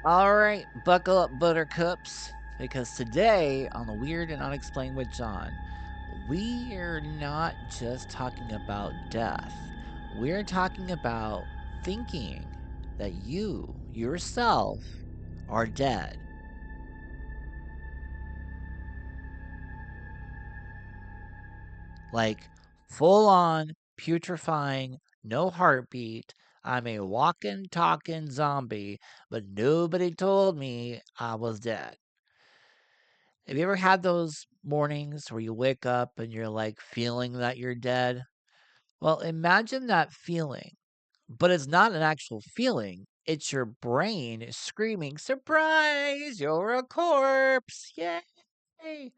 All right, buckle up, buttercups, because today on the Weird and Unexplained with John, we're not just talking about death. We're talking about thinking that you, yourself, are dead. Like full on, putrefying, no heartbeat. I'm a walking, talking zombie, but nobody told me I was dead. Have you ever had those mornings where you wake up and you're like feeling that you're dead? Well, imagine that feeling, but it's not an actual feeling. It's your brain screaming, "Surprise! You're a corpse! Yay!"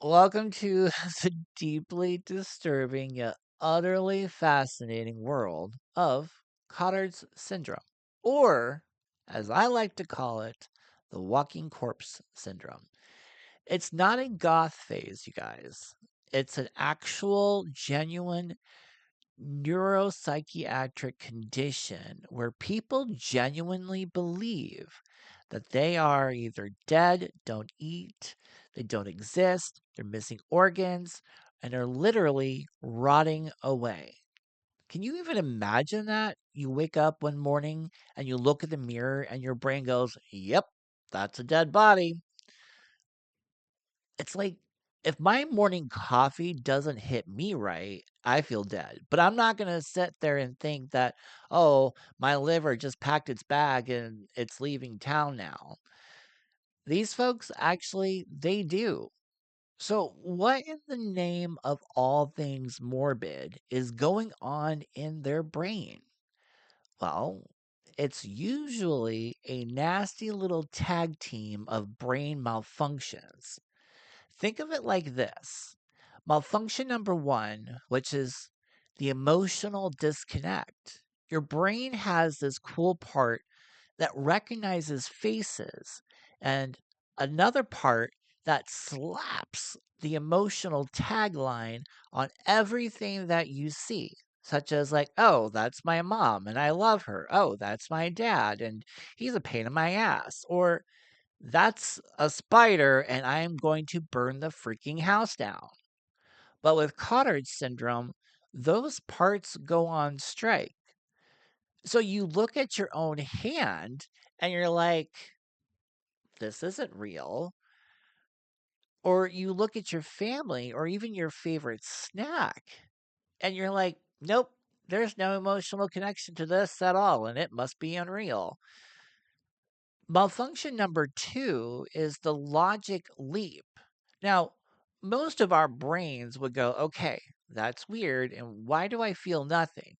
Welcome to the deeply disturbing yet utterly fascinating world of Cotard's syndrome, or as I like to call it, the walking corpse syndrome. It's not a goth phase, you guys. It's an actual, genuine neuropsychiatric condition where people genuinely believe that they are either dead, don't eat, they don't exist, they're missing organs, and are literally rotting away. Can you even imagine that? You wake up one morning and you look at the mirror and your brain goes, "Yep, that's a dead body." It's like if my morning coffee doesn't hit me right, I feel dead. But I'm not going to sit there and think that, oh, my liver just packed its bag and it's leaving town now. These folks actually, they do. So, what in the name of all things morbid is going on in their brain? Well, it's usually a nasty little tag team of brain malfunctions. Think of it like this: malfunction number one, which is the emotional disconnect. Your brain has this cool part that recognizes faces, and another part that slaps the emotional tagline on everything that you see. Such as, like, oh, that's my mom and I love her. Oh, that's my dad and he's a pain in my ass. Or that's a spider, and I'm going to burn the freaking house down. But with Cotard syndrome, those parts go on strike. So you look at your own hand and you're like, this isn't real. Or you look at your family or even your favorite snack and you're like, nope, there's no emotional connection to this at all, and it must be unreal. Malfunction number two is the logic leap. Now, most of our brains would go, okay, that's weird, and why do I feel nothing?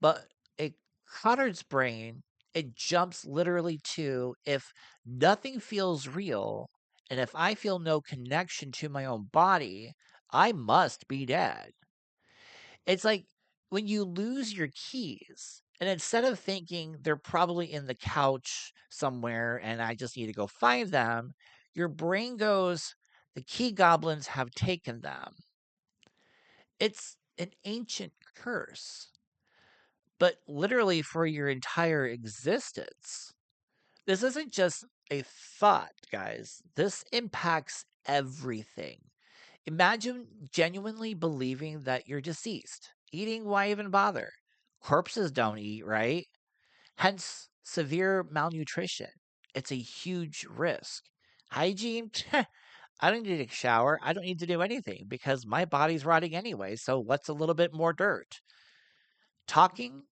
But a Cotard's brain, it jumps literally to, if nothing feels real, and if I feel no connection to my own body, I must be dead. It's like when you lose your keys, and instead of thinking they're probably in the couch somewhere and I just need to go find them, your brain goes, the key goblins have taken them. It's an ancient curse, but literally for your entire existence. This isn't just a thought, guys. This impacts everything. Imagine genuinely believing that you're deceased. Eating, why even bother? Corpses don't eat, right? Hence, severe malnutrition. It's a huge risk. Hygiene? I don't need to shower. I don't need to do anything because my body's rotting anyway. So, what's a little bit more dirt? Talking?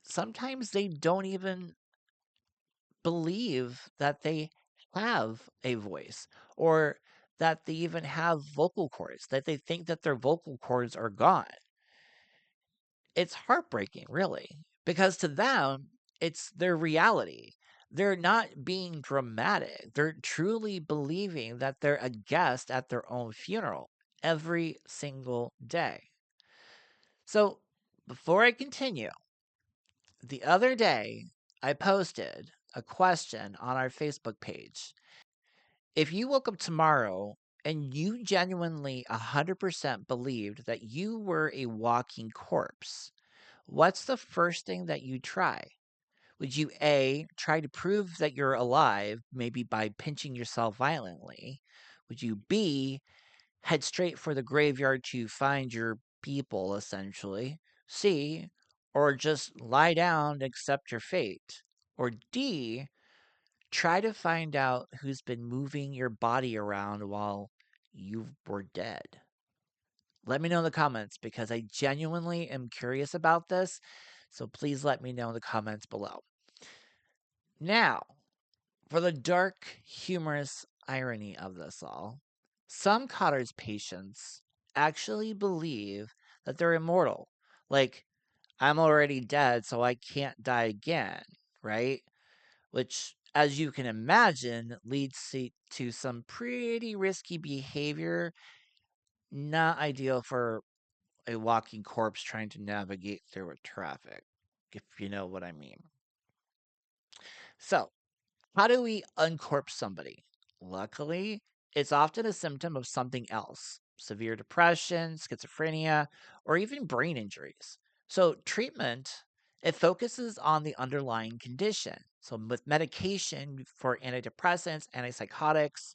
Sometimes they don't even believe that they have a voice or that they even have vocal cords, that they think that their vocal cords are gone. It's heartbreaking, really, because to them, it's their reality. They're not being dramatic. They're truly believing that they're a guest at their own funeral every single day. So, before I continue, the other day I posted a question on our Facebook page. If you woke up tomorrow and you genuinely 100% believed that you were a walking corpse, what's the first thing that you try? Would you A, try to prove that you're alive, maybe by pinching yourself violently? Would you B, head straight for the graveyard to find your people, essentially? C, or just lie down and accept your fate? Or D, try to find out who's been moving your body around while you were dead? Let me know in the comments because I genuinely am curious about this. So please let me know in the comments below. Now, for the dark, humorous irony of this all, some Cotard's patients actually believe that they're immortal. Like, I'm already dead, so I can't die again, right? Which, as you can imagine, leads to some pretty risky behavior, not ideal for a walking corpse trying to navigate through a traffic, if you know what I mean. So, how do we uncorpse somebody? Luckily, it's often a symptom of something else: severe depression, schizophrenia, or even brain injuries. So, treatment, it focuses on the underlying condition. So, with medication for antidepressants, antipsychotics,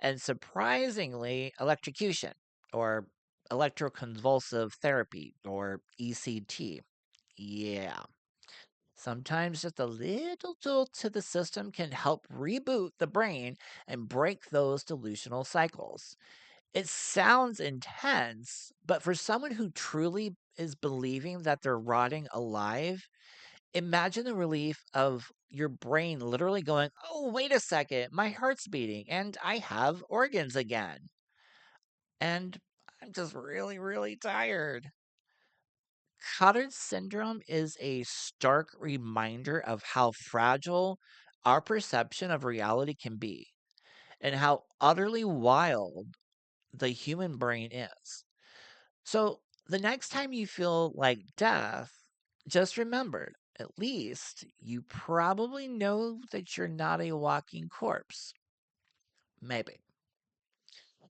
and surprisingly, electrocution or electroconvulsive therapy or ECT. Yeah. Sometimes just a little jolt to the system can help reboot the brain and break those delusional cycles. It sounds intense, but for someone who truly is believing that they're rotting alive, imagine the relief of your brain literally going, "Oh, wait a second, my heart's beating and I have organs again. And I'm just really, really tired." Cotard syndrome is a stark reminder of how fragile our perception of reality can be and how utterly wild the human brain is. So, the next time you feel like death, just remember, at least you probably know that you're not a walking corpse. Maybe.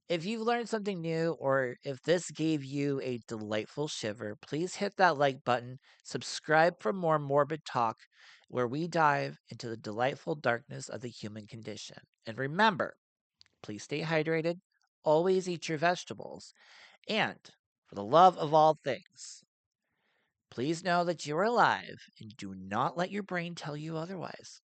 If you've learned something new or if this gave you a delightful shiver, please hit that like button, subscribe for more morbid talk where we dive into the delightful darkness of the human condition. And remember, please stay hydrated, always eat your vegetables, and for the love of all things, please know that you're alive and do not let your brain tell you otherwise.